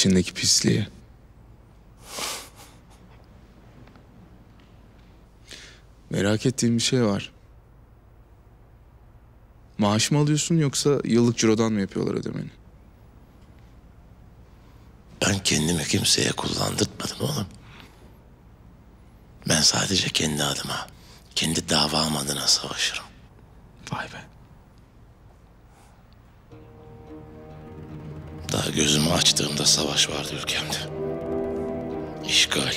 içindeki pisliği. Merak ettiğim bir şey var. Maaş mı alıyorsun yoksa yıllık cirodan mı yapıyorlar ödemeni? Ben kendimi kimseye kullandırtmadım oğlum. Ben sadece kendi adıma, kendi davam adına savaşırım. Vay be. Daha gözümü açtığımda savaş vardı ülkemde. İşgal,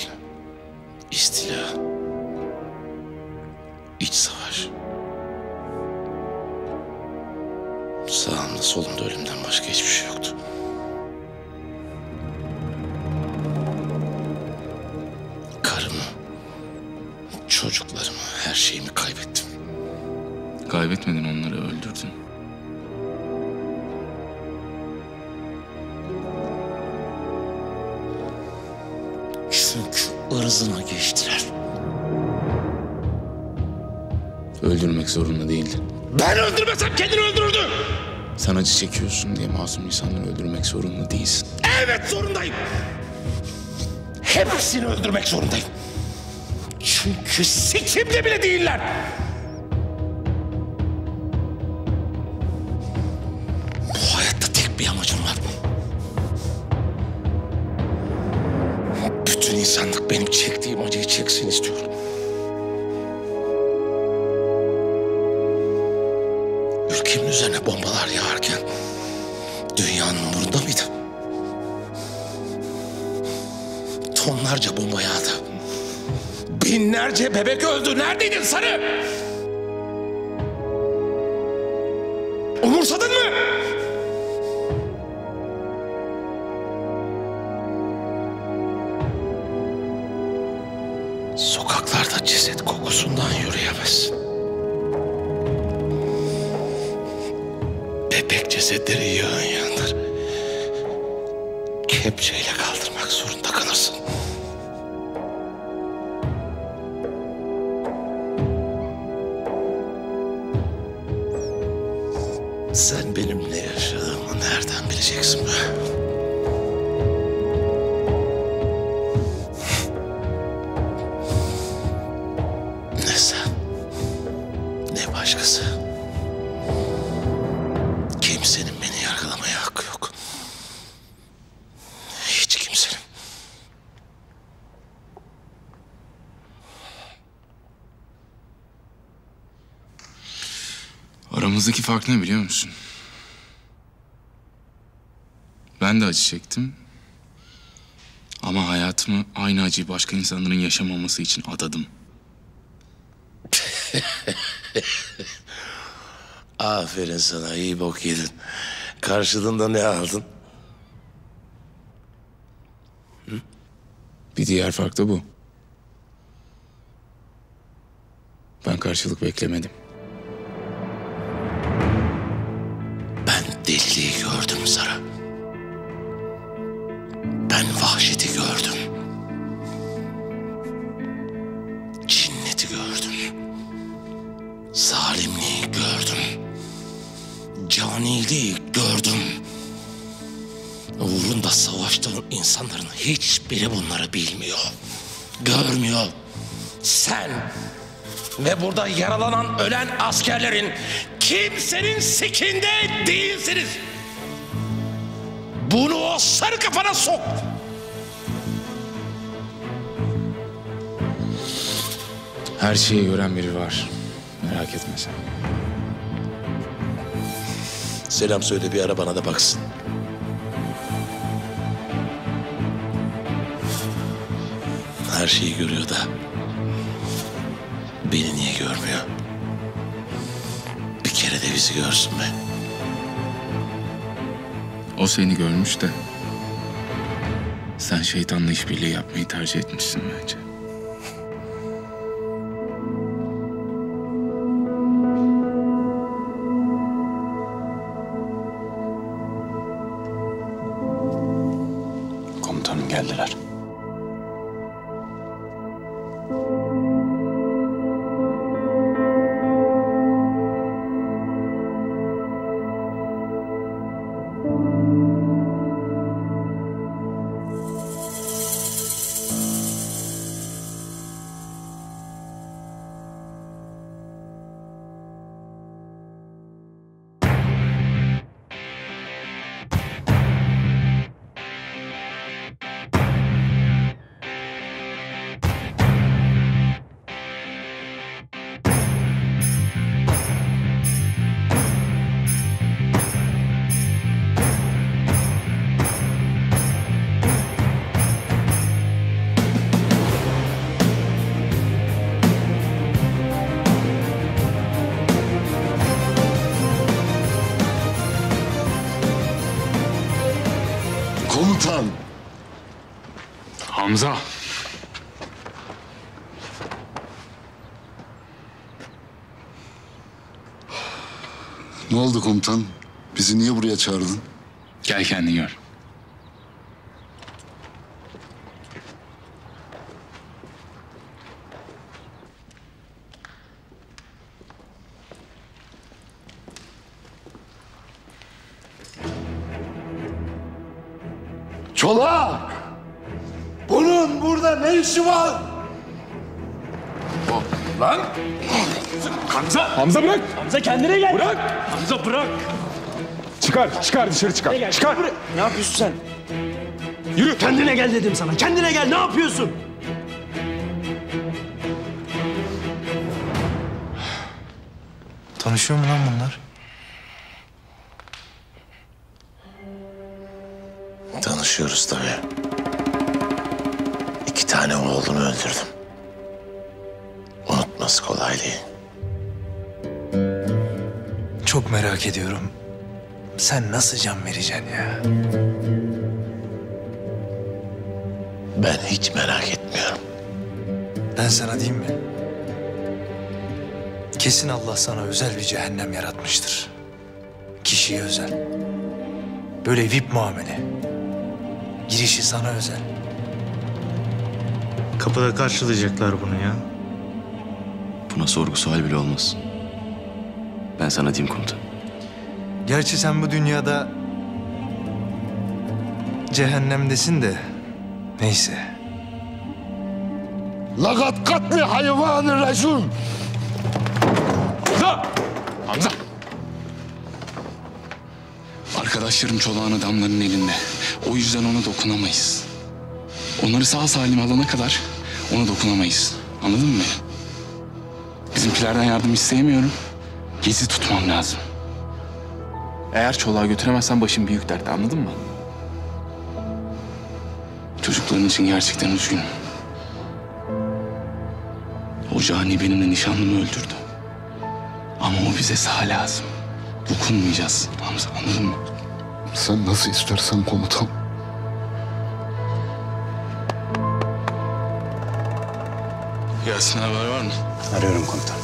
istila, iç savaş. Sağımda solumda ölümden başka hiçbir şey yoktu. Karımı, çocuklarımı, her şeyimi kaybettim. Kaybetmedin, onları öldürdün. Çünkü ırzına geçtiler. Öldürmek zorunda değildin. Ben öldürmesem kendini öldürürdü. Sen acı çekiyorsun diye masum insanları öldürmek zorunda değilsin. Evet, zorundayım. Hepsini öldürmek zorundayım. Çünkü sikimde bile değiller. Bu hayatta tek bir amacım var. Bütün insanlık benim çektiğim acıyı çeksin istiyorum. Ülkemin üzerine bombalar yağarken dünyanın umurunda mıydı? Tonlarca bomba yağdı. Binlerce bebek öldü. Neredeydin Sarı? Umursadın mı? Sokaklarda ceset kokusundan yürüyemezsin. Bebek cesetleri yığın yığındır. Kepçeyle kaldırmak zorunda kalırsın. Sen benim ne yaşadığımı nereden bileceksin be? Ne sen, ne başkası. Kimsenin beni yargılamaya hakkı yok. Hiç kimsenin. Aramızdaki fark ne biliyor musun? Ben de acı çektim. Ama hayatımı aynı acıyı başka insanların yaşamaması için adadım. Aferin sana, iyi bok yedin. Karşılığında ne aldın? Bir diğer fark da bu. Ben karşılık beklemedim. Ben deliliği gördüm Sara. Ben vahşeti gördüm. Cinneti gördüm. Zalimliği gördüm. Caniliği gördüm. Uğrunda savaştığın insanların hiçbiri bunları bilmiyor. Görmüyor. Sen ve burada yaralanan ölen askerlerin kimsenin sikinde değilsiniz. Bunu o sarı kafana sok. Her şeyi gören biri var. Merak etme sen. Selam söyle, bir ara bana da baksın. Her şeyi görüyor da beni niye görmüyor? Bir kere de bizi görsün be. O seni görmüş de sen şeytanla işbirliği yapmayı tercih etmişsin bence. Komutanım geldiler. Hamza. Ne oldu komutan? Bizi niye buraya çağırdın? Gel kendin gör. Çolak! Bunun burada ne işi var? Lan! Hamza bırak. Hamza kendine gel. Bırak! Hamza bırak! Çıkar dışarı çıkar. Çıkar. Ne yapıyorsun sen? Yürü. Kendine gel dedim sana. Kendine gel. Ne yapıyorsun? Tanışıyor mu lan bunlar? Tanışıyoruz tabii. 2 tane oğlunu öldürdüm. Unutması kolay değil. Çok merak ediyorum. Sen nasıl can vereceksin ya? Ben hiç merak etmiyorum. Ben sana diyeyim mi? Kesin Allah sana özel bir cehennem yaratmıştır. Kişiye özel. Böyle VIP muamele. Girişi sana özel. Kapıda karşılayacaklar bunu ya. Buna sorgu sual bile olmaz. Ben sana diyeyim komutan. Gerçi sen bu dünyada cehennemdesin de neyse. Lakat katli hayvanı racun. Hamza. Arkadaşlarım çolağın adamların elinde. O yüzden ona dokunamayız. Onları sağ salim alana kadar ona dokunamayız. Anladın mı beni? Bizimkilerden yardım isteyemiyorum. Gezi tutmam lazım. Eğer çolağı götüremezsen başım büyük dertte, anladın mı? Çocukların için gerçekten üzgünüm. O cani benimle nişanlımı öldürdü. Ama o bize sağ lazım. Dokunmayacağız Hamza, anladın mı? Sen nasıl istersen komutan. Yasin haber var mı? Arıyorum komutan.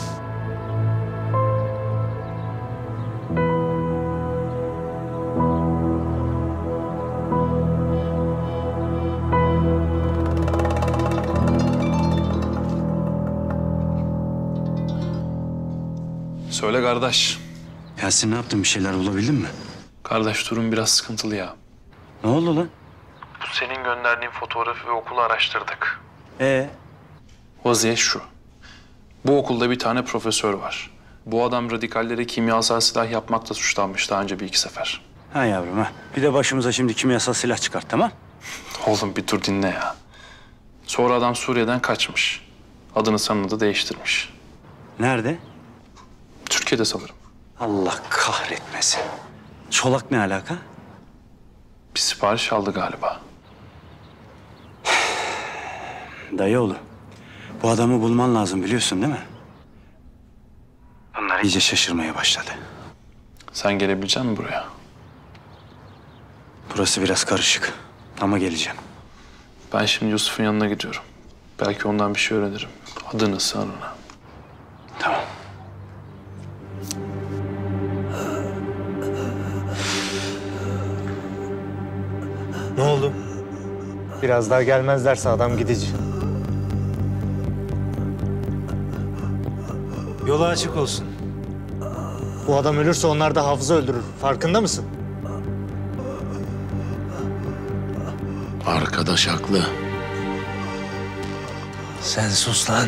Söyle kardeş. Yasin ne yaptın? Bir şeyler bulabildin mi? Kardeş durum biraz sıkıntılı ya. Ne oldu lan? Bu senin gönderdiğin fotoğrafı ve okulu araştırdık. Ee? Vaziyet şu. Bu okulda bir tane profesör var. Bu adam radikallere kimyasal silah yapmakla suçlanmış daha önce bir iki sefer. Ha yavrum ha. Bir de başımıza şimdi kimyasal silah çıkart, tamam? Oğlum bir dur dinle ya. Sonra adam Suriye'den kaçmış. Adını sanını da değiştirmiş. Nerede? Türkiye'de sanırım. Allah kahretmesin. Çolak ne alaka? Bir sipariş aldı galiba. Dayıoğlu. Bu adamı bulman lazım biliyorsun değil mi? Bunlar iyice şaşırmaya başladı. Sen gelebilecek misin buraya? Burası biraz karışık ama geleceğim. Ben şimdi Yusuf'un yanına gidiyorum. Belki ondan bir şey öğrenirim. Adını, sanını. Tamam. Ne oldu? Biraz daha gelmezlerse adam gidici. Yolu açık olsun. Bu adam ölürse onlar da Hafız'ı öldürür. Farkında mısın? Arkadaş haklı. Sen sus lan.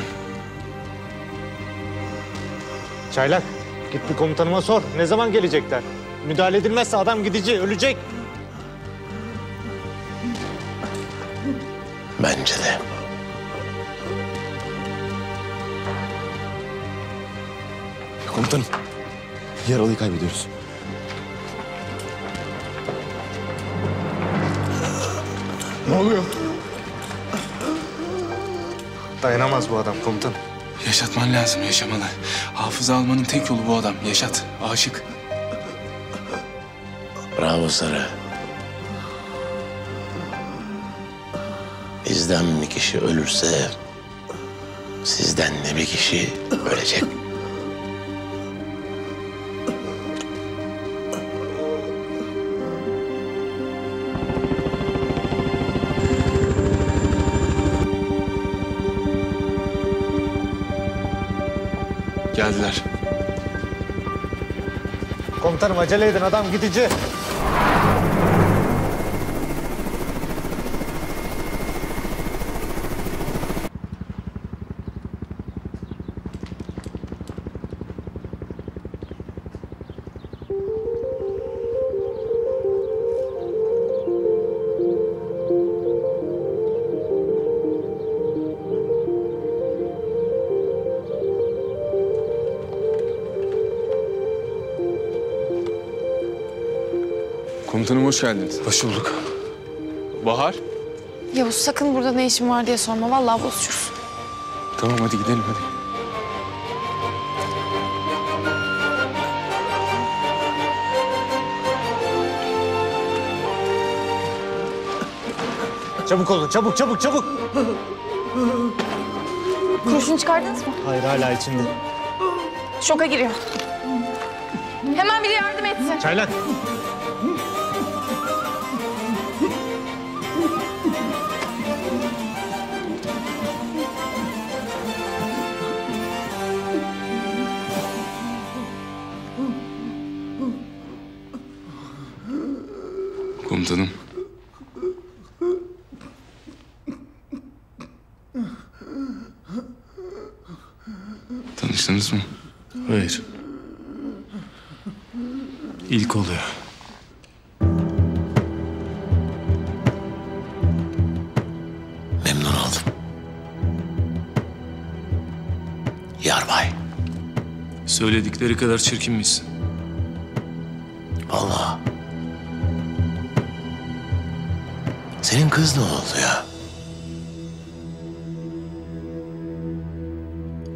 Çaylak, git bir komutanıma sor. Ne zaman gelecekler? Müdahale edilmezse adam gidici, ölecek. Bence de. Komutanım. Yaralıyı kaybediyoruz. Ne oluyor? Dayanamaz bu adam komutan. Yaşatman lazım, yaşamalı. Hafıza almanın tek yolu bu adam. Yaşat, aşık. Bravo Sarı. bizden bir kişi ölürse sizden de bir kişi ölecek. Geldiler. Komutanım acele edin, adam gidici. Komutanım hoş geldiniz. Hoş bulduk. Bahar. Yavuz sakın burada ne işin var diye sorma. Vallahi bozuşuruz. Tamam hadi gidelim hadi. Çabuk olun, çabuk, çabuk, çabuk. Kurşun çıkardınız mı? Hayır, hala içinde. Şoka giriyor. Hemen biri yardım etsin. Çaylak. Komutanım. Tanıştınız mı? Hayır. İlk oluyor. Memnun oldum. Yarbay. Söyledikleri kadar çirkin misin? Vallahi. Senin kız ne oldu ya?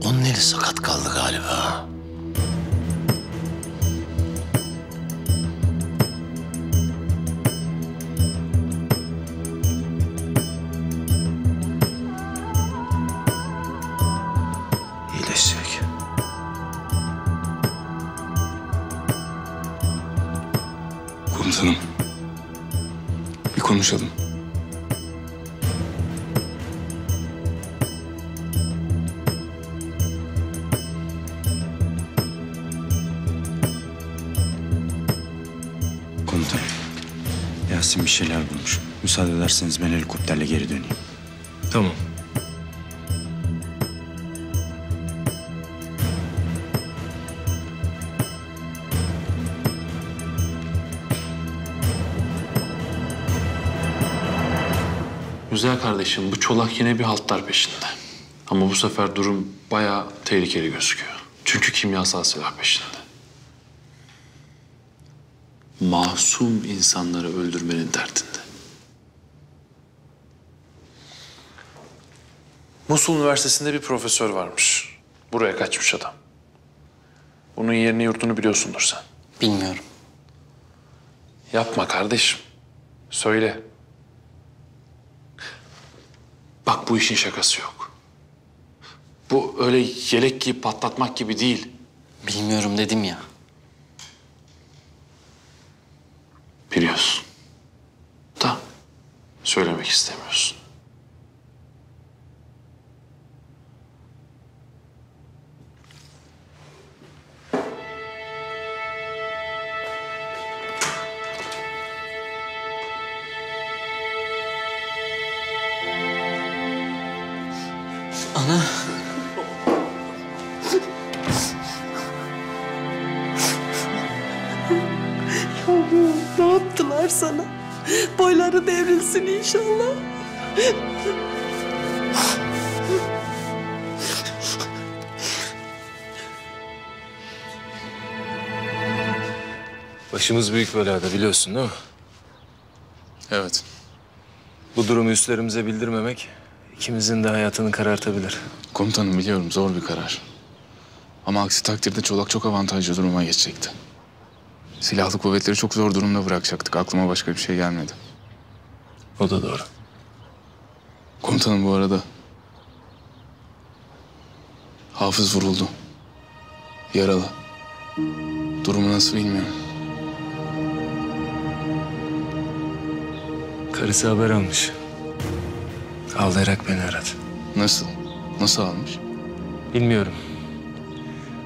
Onun eli sakat kaldı galiba. İyileşecek. Komutanım. Bir konuşalım. Komutanım. Yasin bir şeyler bulmuş. Müsaade ederseniz ben helikopterle geri döneyim. Tamam. Güzel kardeşim, bu çolak yine bir haltlar peşinde. Ama bu sefer durum bayağı tehlikeli gözüküyor. Çünkü kimyasal silah peşinde. Masum insanları öldürmenin derdinde. Musul Üniversitesi'nde bir profesör varmış. Buraya kaçmış adam. Bunun yerini yurtunu biliyorsundur sen. Bilmiyorum. Yapma kardeşim. Söyle. Bak bu işin şakası yok. Bu öyle yelek giyip patlatmak gibi değil. Bilmiyorum dedim ya. Biliyorsun. Da söylemek istemiyorsun. Ana. Ne yaptılar sana? Boyları devrilsin inşallah. Başımız büyük belada biliyorsun değil mi? Evet. Bu durumu üstlerimize bildirmemek ikimizin de hayatını karartabilir. Komutanım biliyorum zor bir karar. Ama aksi takdirde Çolak çok avantajlı duruma geçecekti. Silahlı kuvvetleri çok zor durumda bırakacaktık. Aklıma başka bir şey gelmedi. O da doğru. Komutanım bu arada Hafız vuruldu. Yaralı. Durumu nasıl bilmiyorum. Karısı haber almış. Ağlayarak beni aradı. Nasıl? Nasıl almış? Bilmiyorum.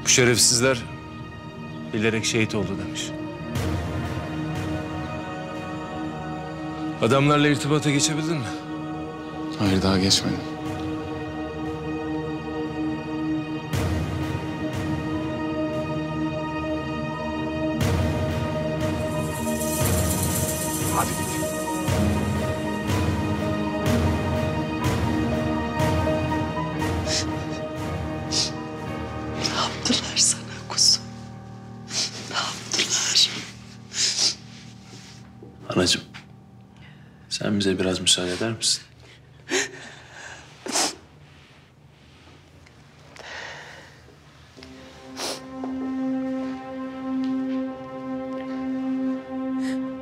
Bu şerefsizler bilerek şehit oldu demiş. Adamlarla irtibata geçebildin mi? Hayır, daha geçmedim. Hadi git. Ne yaptılar sana kuzum? Ne yaptılar? Anacığım, sen bize biraz müsaade eder misin?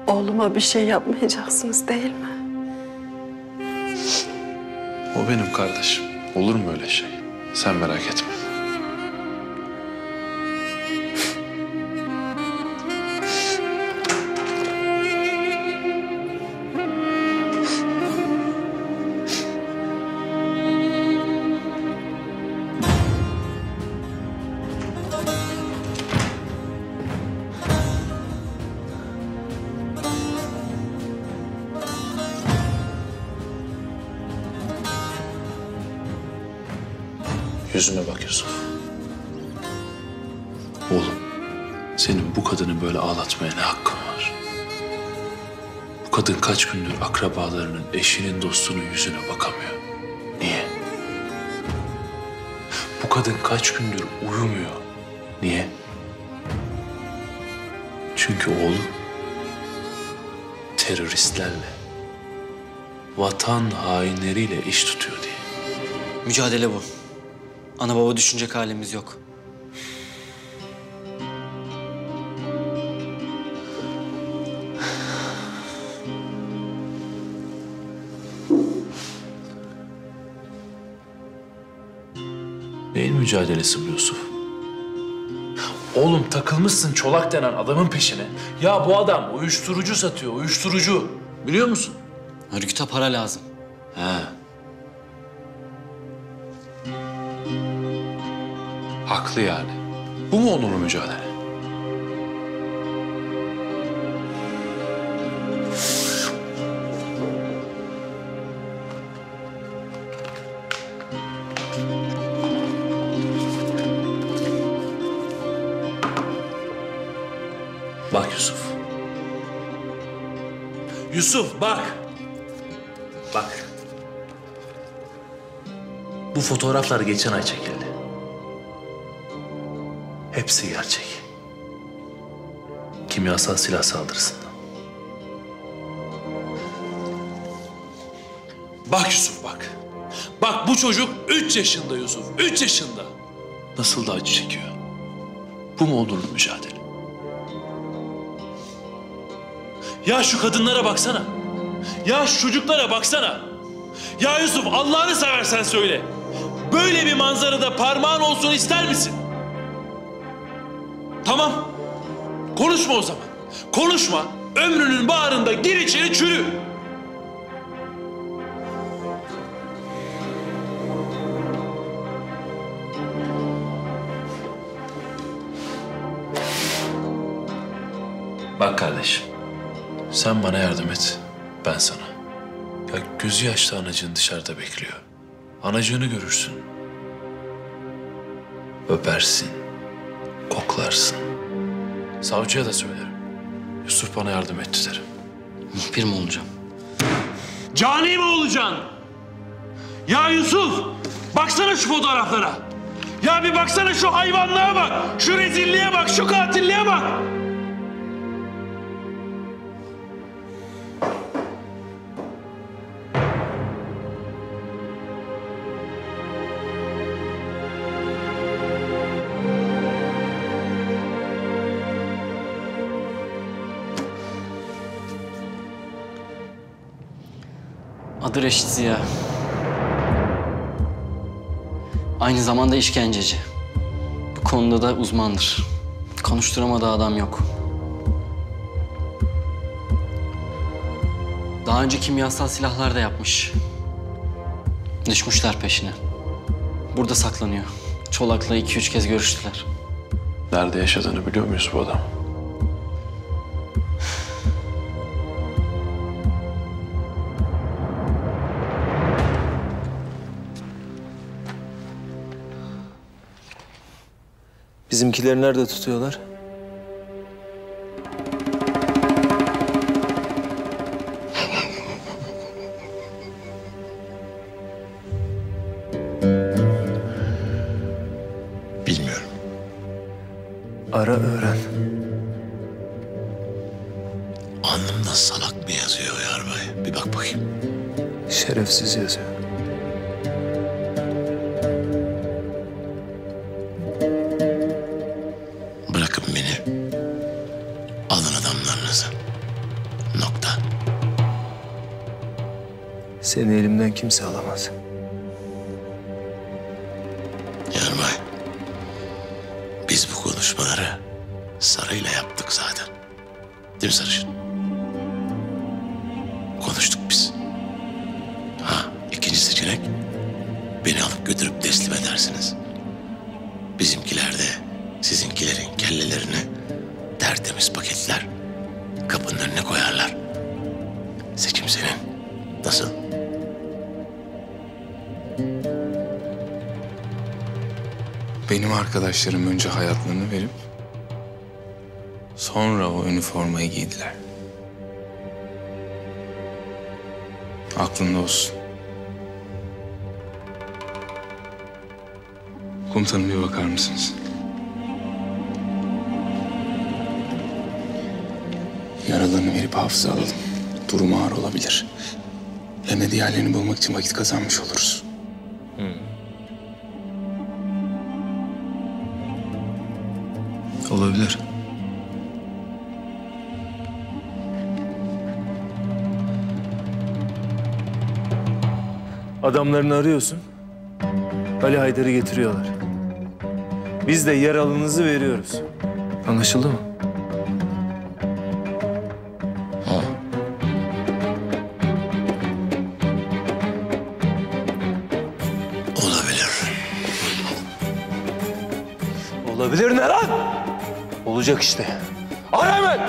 Oğluma bir şey yapmayacaksınız değil mi? O benim kardeşim. Olur mu öyle şey? Sen merak etme. Yüzüme bak Yusuf. Oğlum, senin bu kadını böyle ağlatmaya ne hakkın var? Bu kadın kaç gündür akrabalarının, eşinin, dostunun yüzüne bakamıyor. Niye? Bu kadın kaç gündür uyumuyor. Niye? Çünkü oğlum teröristlerle, vatan hainleriyle iş tutuyor diye. Mücadele bu. Ana baba düşünecek halimiz yok. Neyin mücadelesi bu Yusuf? Oğlum takılmışsın Çolak denen adamın peşine. Ya bu adam uyuşturucu satıyor, uyuşturucu. Biliyor musun? Örgüte para lazım. He. Haklı yani. Bu mu onurlu mücadele? Bak Yusuf. Yusuf bak. Bak. Bu fotoğraflar geçen ay çekildi. Hepsi gerçek. Kimyasal silah saldırısından. Bak Yusuf bak. Bak bu çocuk 3 yaşında Yusuf. 3 yaşında. Nasıl da acı çekiyor. Bu mu onurlu mücadele? Ya şu kadınlara baksana. Ya şu çocuklara baksana. Ya Yusuf Allah'ını seversen söyle. Böyle bir manzarada parmağın olsun ister misin? Tamam. Konuşma o zaman. Konuşma. Ömrünün bağrında gir içeri çürü. Bak kardeşim. Sen bana yardım et. Ben sana. Ya gözü yaşlı anacığın dışarıda bekliyor. Anacığını görürsün. Öpersin. Koklarsın. Savcıya da söylerim. Yusuf bana yardım etti derim. Muhbir mi olacağım? Cani mi olacaksın? Ya Yusuf! Baksana şu fotoğraflara. Ya bir baksana şu hayvanlığa bak. Şu rezilliğe bak. Şu katilliğe bak. Adı Reşit Ziya. Aynı zamanda işkenceci. Bu konuda da uzmandır. Konuşturamadığı adam yok. Daha önce kimyasal silahlar da yapmış. Düşmüşler peşine. Burada saklanıyor. Çolak'la 2-3 kez görüştüler. Nerede yaşadığını biliyor muyuz bu adam? Bizimkileri nerede tutuyorlar? Bilmiyorum. Ara öğren. Alnımda salak mı yazıyor yarbay? Bir bak bakayım. Şerefsiz yazıyor. Bırakın beni. Alın adamlarınızı. Nokta. Seni elimden kimse alamaz. Yarbay. Biz bu konuşmaları Sarı'yla yaptık zaten. Değil mi Sarışın? Konuştuk biz. Ha, ikinci seçenek beni alıp götürüp teslim edersiniz. Bizimkiler de sizinkilerin kellelerini tertemiz paketler, kapının önüne koyarlar. Seçim senin. Nasıl? Benim arkadaşlarım önce hayatlarını verip sonra o üniformayı giydiler. Aklında olsun. Komutanım bir bakar mısınız? Yaralarını verip hafıza alalım. Durumu ağır olabilir. Hem de diğerlerini bulmak için vakit kazanmış oluruz. Olabilir. Adamlarını arıyorsun. Ali Haydar'ı getiriyorlar. Biz de yaralınızı veriyoruz. Anlaşıldı mı? Olabilir. Olabilir ne lan? Olacak işte. Ara hemen!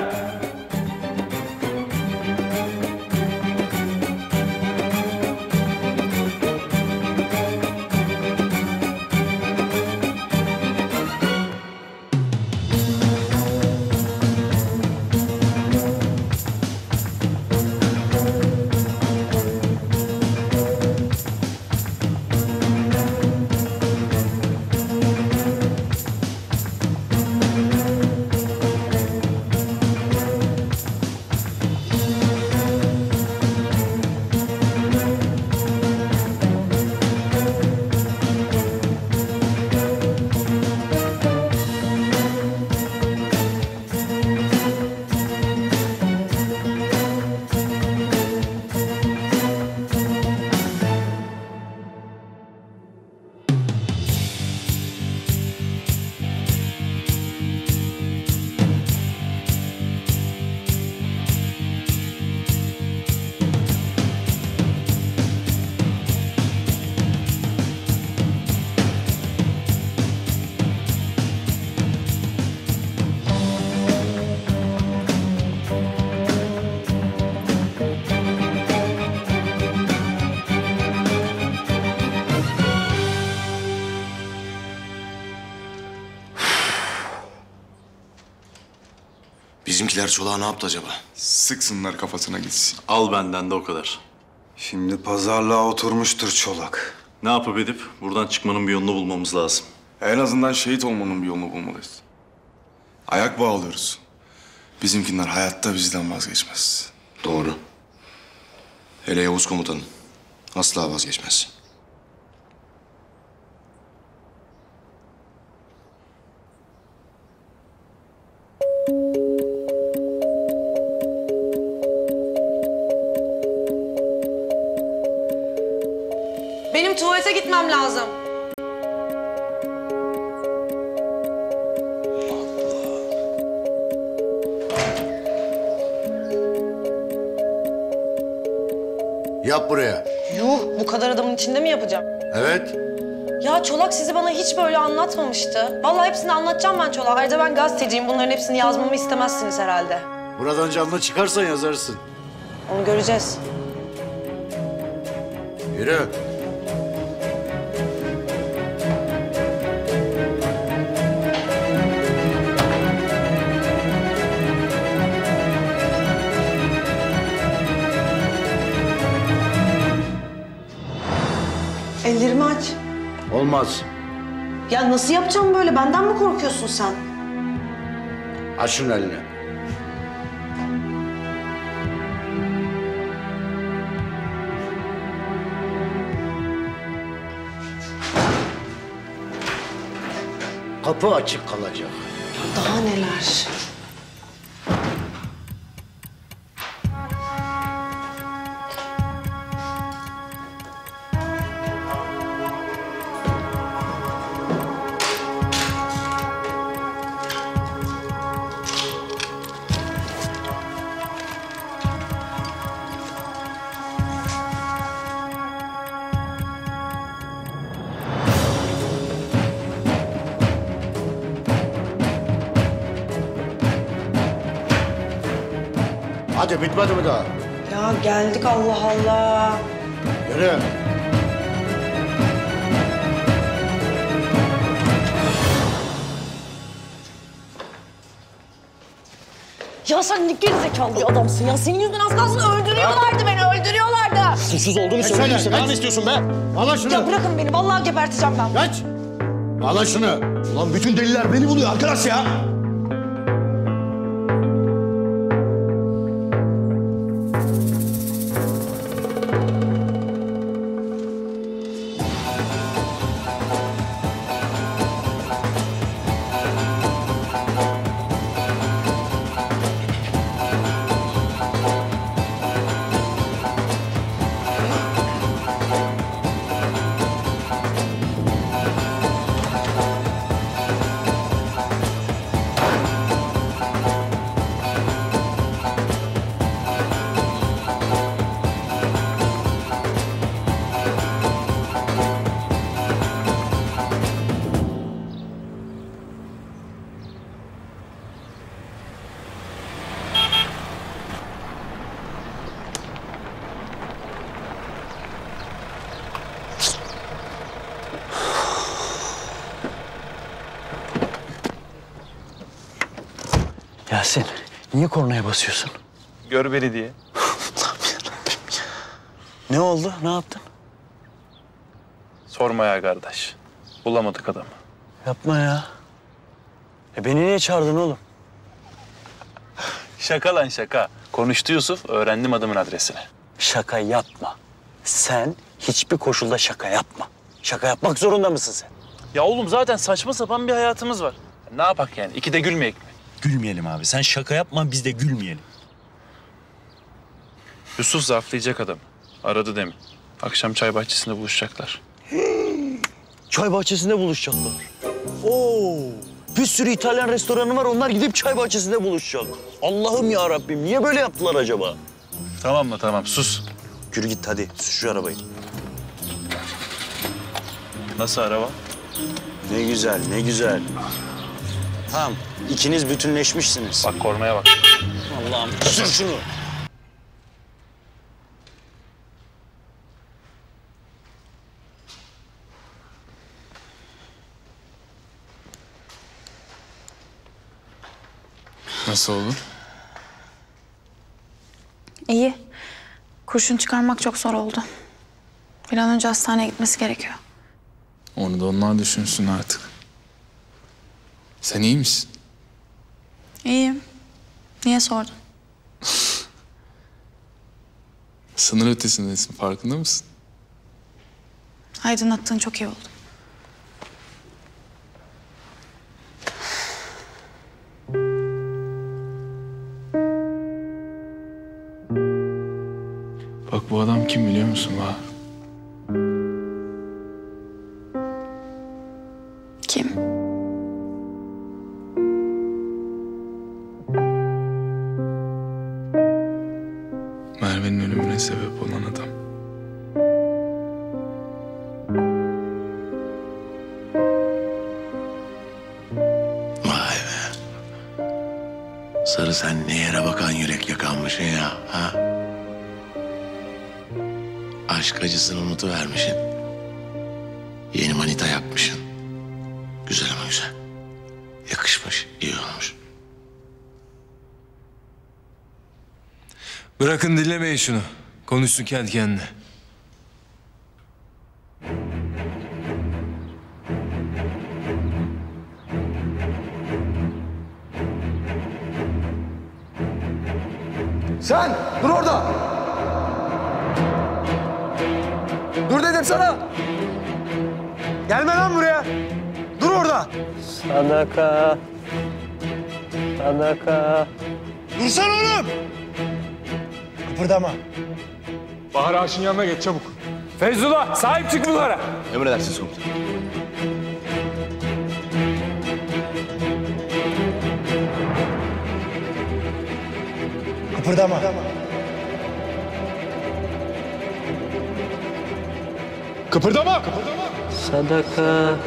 Bizimkiler Çolak'a ne yaptı acaba? Sıksınlar kafasına gitsin. Al benden de o kadar. Şimdi pazarlığa oturmuştur Çolak. Ne yapıp edip buradan çıkmanın bir yolunu bulmamız lazım. En azından şehit olmanın bir yolunu bulmalıyız. Ayak bağlıyoruz. Bizimkiler hayatta bizden vazgeçmez. Doğru. Hele Yavuz komutanım. Asla vazgeçmez. Benim tuvalete gitmem lazım. Yap buraya. Yuh, bu kadar adamın içinde mi yapacağım? Evet. Ya Çolak sizi bana hiç böyle anlatmamıştı. Vallahi hepsini anlatacağım ben Çolak'a. Ayrıca ben gazeteciyim. Bunların hepsini yazmamı istemezsiniz herhalde. Buradan canlı çıkarsan yazarsın. Onu göreceğiz. Yürü. Ellerimi aç. Olmaz. Ya nasıl yapacağım böyle? Benden mi korkuyorsun sen? Aç şunun elini. Kapı açık kalacak. Daha neler? Hadi bitmedi mi daha? Ya geldik Allah Allah. Yürü. Ya sen ne gerizekalı bir adamsın ya. Senin yüzünden az kalsın öldürüyorlardı beni, öldürüyorlardı. Susuz olduğunu söyledim işte. Ne istiyorsun be? Al şunu. Ya bırakın beni, vallahi geberteceğim ben. Kaç. Al şunu. Ulan bütün deliller beni buluyor arkadaş ya. Yasin, niye kornaya basıyorsun? Gör beni diye. Ne oldu? Ne yaptın? Sorma ya kardeş. Bulamadık adamı. Yapma ya. Beni niye çağırdın oğlum? Şaka lan şaka. Konuştu Yusuf, öğrendim adamın adresini. Şaka yapma. Sen hiçbir koşulda şaka yapma. Şaka yapmak zorunda mısın sen? Ya oğlum zaten saçma sapan bir hayatımız var. Ne yapak yani? İkide gülmeyek mi? Gülmeyelim abi. Sen şaka yapma, biz de gülmeyelim. Yusuf zarflayacak adam. Aradı demin. Akşam çay bahçesinde buluşacaklar. Çay bahçesinde buluşacaklar. Oo, bir sürü İtalyan restoranı var. Onlar gidip çay bahçesinde buluşacak. Allah'ım ya Rabbim, niye böyle yaptılar acaba? Tamam mı? Tamam. Sus. Yürü git hadi. Sür şu arabayı. Nasıl araba? Ne güzel, ne güzel. Tamam, ikiniz bütünleşmişsiniz. Bak kornaya bak. Allah'ım, sür şunu. Nasıl olur? İyi. Kurşun çıkarmak çok zor oldu. Bir an önce hastaneye gitmesi gerekiyor. Onu da onlar düşünsün artık. Sen iyi misin? İyiyim. Niye sordun? Sınır ötesindesin, farkında mısın? Aydınlattığın çok iyi oldu. Bak bu adam kim biliyor musun Bahar? Kim? Merve'nin ölümüne sebep olan adam. Sarı sen ne yere bakan yürekle kalmışsın ya, ha? Aşk acısını unutuvermişsin. Yeni manita yapmışsın. Güzel ama güzel. Yakışmış, iyi olmuş. Bırakın dinlemeyin şunu. Konuşsun kendi kendine. Sen dur orada. Dur dedim sana. Gelme lan buraya. Dur orada. Sadaka. Sadaka. Dursana oğlum. Kıpırdama. Bahar Ağaç'ın yanına geç çabuk. Feyzullah sahip çık bunlara. Emredersiniz komutanım. Kıpırdama. Kıpırdama. Sadaka.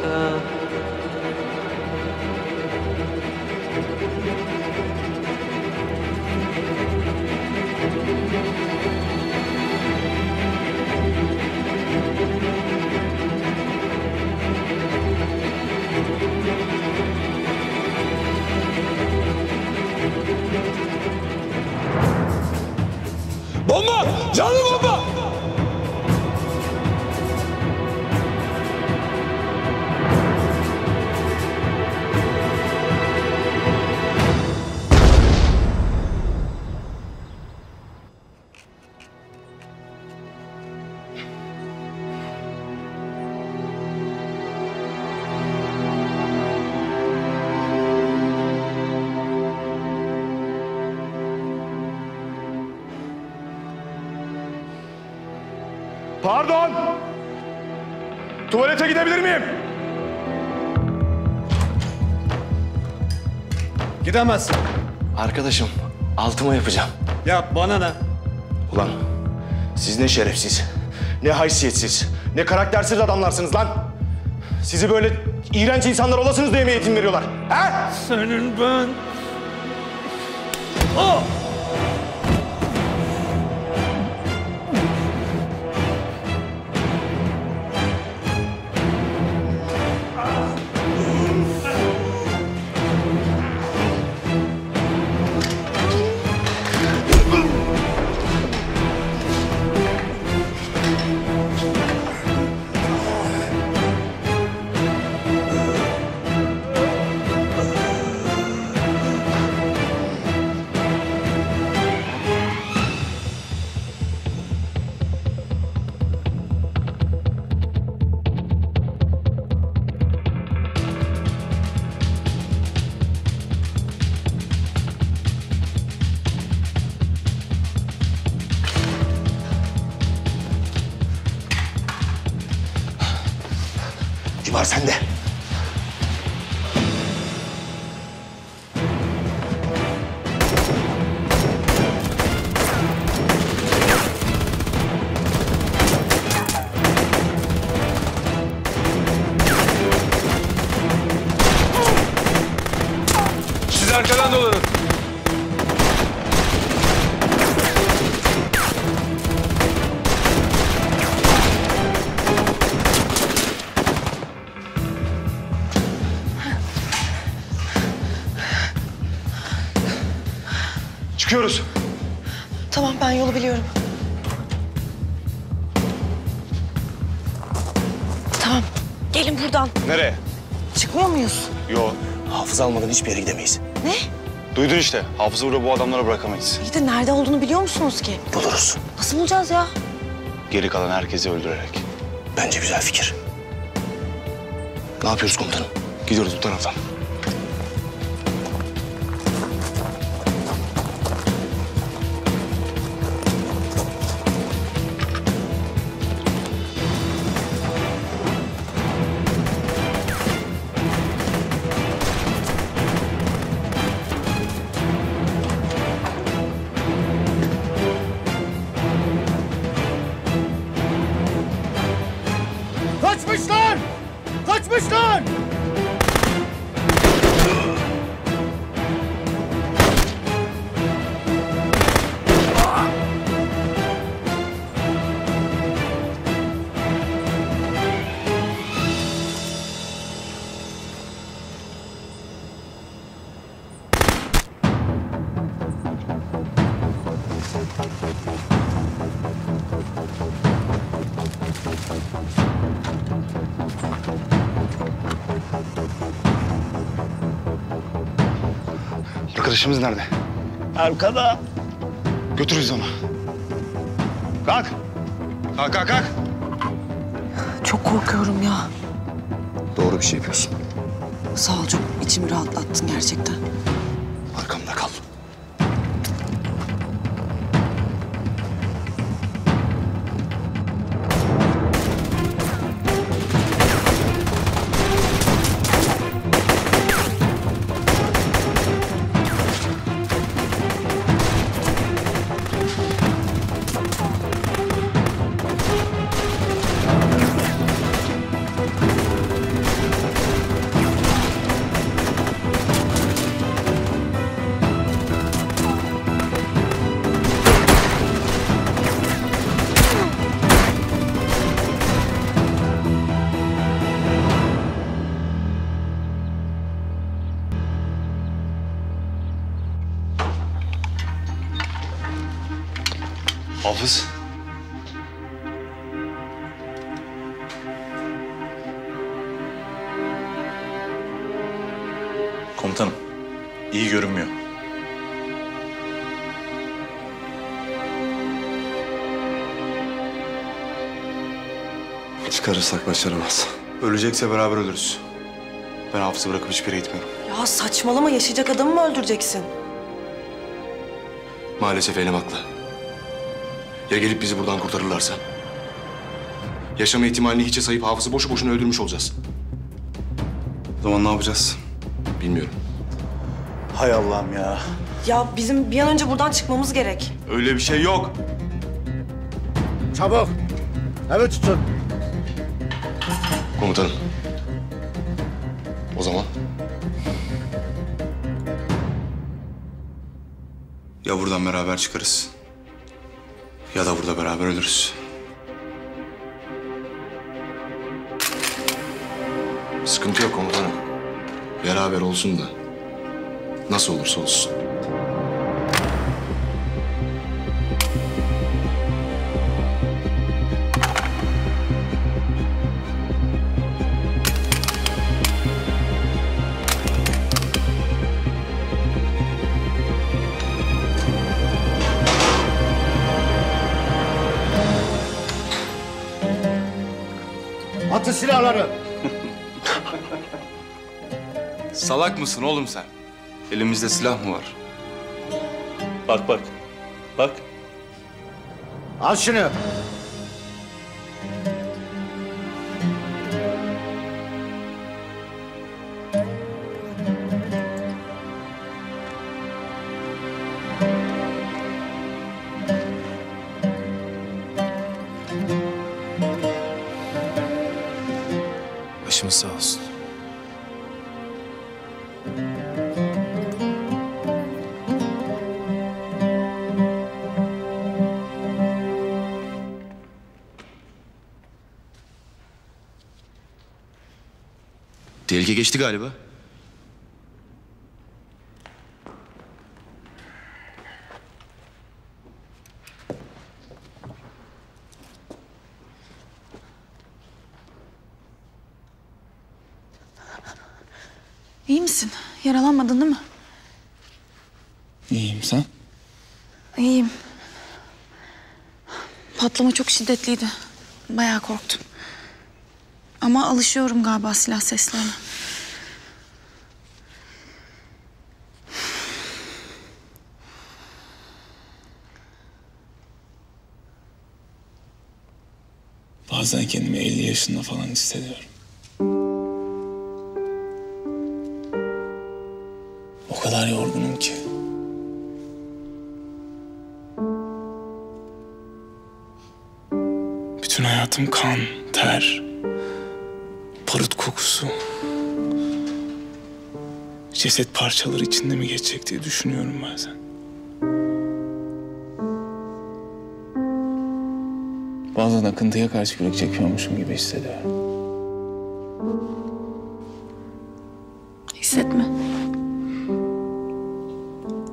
Bomba! Canlı bomba! Pardon. Tuvalete gidebilir miyim? Gidemezsin. Arkadaşım, altıma yapacağım. Yap, bana ne? Ulan siz ne şerefsiz, ne haysiyetsiz, ne karaktersiz adamlarsınız lan. Sizi böyle iğrenç insanlar olasınız diye mi eğitim veriyorlar? He? Senin ben... Civar sende. Siz arkadan dolanın. Çıkıyoruz. Tamam ben yolu biliyorum. Tamam gelin buradan. Nereye? Çıkmıyor muyuz? Yo, hafıza almadan hiçbir yere gidemeyiz. Ne? Duydun işte, hafıza burada bu adamlara bırakamayız. İyi de nerede olduğunu biliyor musunuz ki? Buluruz. Nasıl bulacağız ya? Geri kalan herkesi öldürerek. Bence güzel fikir. Ne yapıyoruz komutanım? Gidiyoruz bu taraftan. Kaçmışlar! Kaçmışlar! Arkadaşımız nerede? Arkada. Götürürüz onu. Kalk. Kalk kalk kalk. Çok korkuyorum ya. Doğru bir şey yapıyorsun. Sağ ol, çok içimi rahatlattın gerçekten. Arkamda kal. Hafız. Komutanım, iyi görünmüyor. Çıkarırsak başaramaz. Ölecekse beraber ölürüz. Ben Hafız'ı bırakıp hiçbir yere gitmiyorum. Ya saçmalama, yaşayacak adamı mı öldüreceksin? Maalesef Eylem haklı. Ya gelip bizi buradan kurtarırlarsa? Yaşama ihtimalini hiçe sayıp Hafız'ı boşu boşuna öldürmüş olacağız. O zaman ne yapacağız? Bilmiyorum. Hay Allah'ım ya. Ya bizim bir an önce buradan çıkmamız gerek. Öyle bir şey yok. Çabuk. Evet tutun. Komutanım. O zaman? Ya buradan beraber çıkarız. Ya da burada beraber ölürüz. Sıkıntı yok komutanım. Beraber olsun da nasıl olursa olsun. Atın silahları. Salak mısın oğlum sen? Elimizde silah mı var? Bak bak. Bak. Al şunu. Başımız sağ olsun. Tehlike geçti galiba. İyi misin? Yaralanmadın değil mi? İyiyim sen? İyiyim. Patlama çok şiddetliydi. Bayağı korktum. Ama alışıyorum galiba silah seslerine. Bazen kendimi 50 yaşında falan hissediyorum. O kadar yorgunum ki. Bütün hayatım kan, ter, barut kokusu. Ceset parçaları içinde mi geçecek diye düşünüyorum bazen. Bazen akıntıya karşı kürek çekiyormuşum gibi hissediyorum. Hissetme.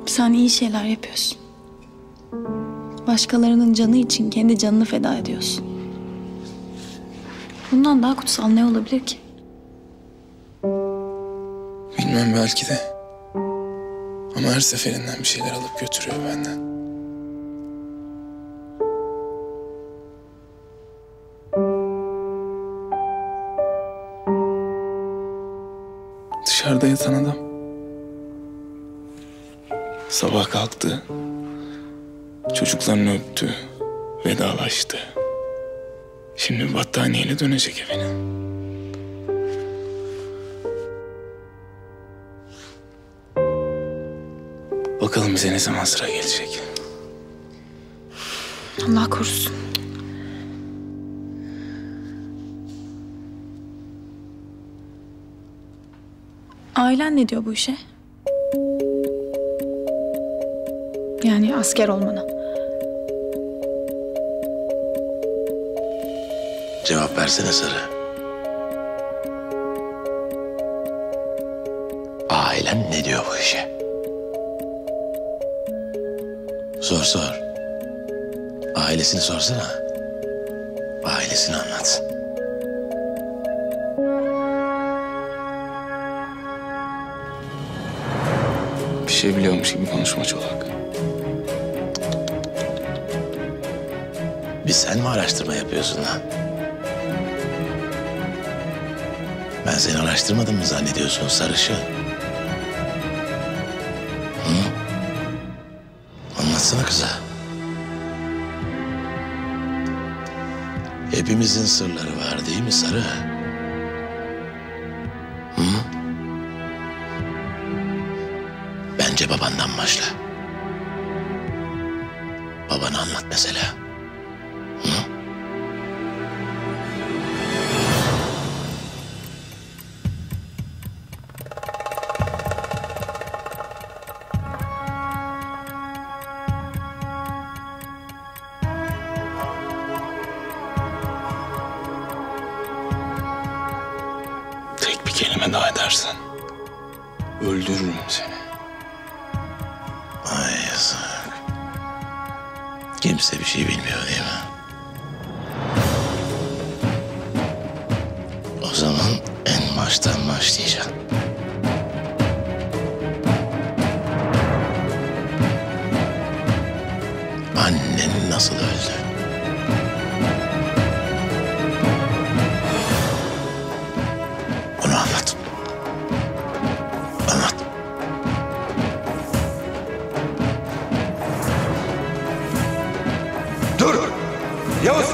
Sen iyi şeyler yapıyorsun. Başkalarının canı için kendi canını feda ediyorsun. Bundan daha kutsal ne olabilir ki? Bilmem belki de. Ama her seferinden bir şeyler alıp götürüyor benden. Dışarıda yatan adam sabah kalktı, çocuklarını öptü, vedalaştı. Şimdi battaniyeyle dönecek evine. Bakalım bize ne zaman sıra gelecek. Allah korusun. Ailen ne diyor bu işe? Yani asker olmana. Cevap versene Sarı. Ailen ne diyor bu işe? Sor. Ailesini sorsana. Ailesini anlat. Bir şey biliyormuş gibi konuşma Çolak. Bir sen mi araştırma yapıyorsun lan? Ben seni araştırmadım mı zannediyorsun sarışın? Hı? Anlatsana kıza. Hepimizin sırları var değil mi Sarı? Hı? Bence babandan başla. Babana anlat mesela. Hı? Tek bir kelime daha edersen öldürürüm seni. Ay yazık. Kimse bir şey bilmiyor değil mi? O zaman en baştan başlayacağım. Annen nasıl öldü? Onu anlat. Anlat. Dur! Yavuz!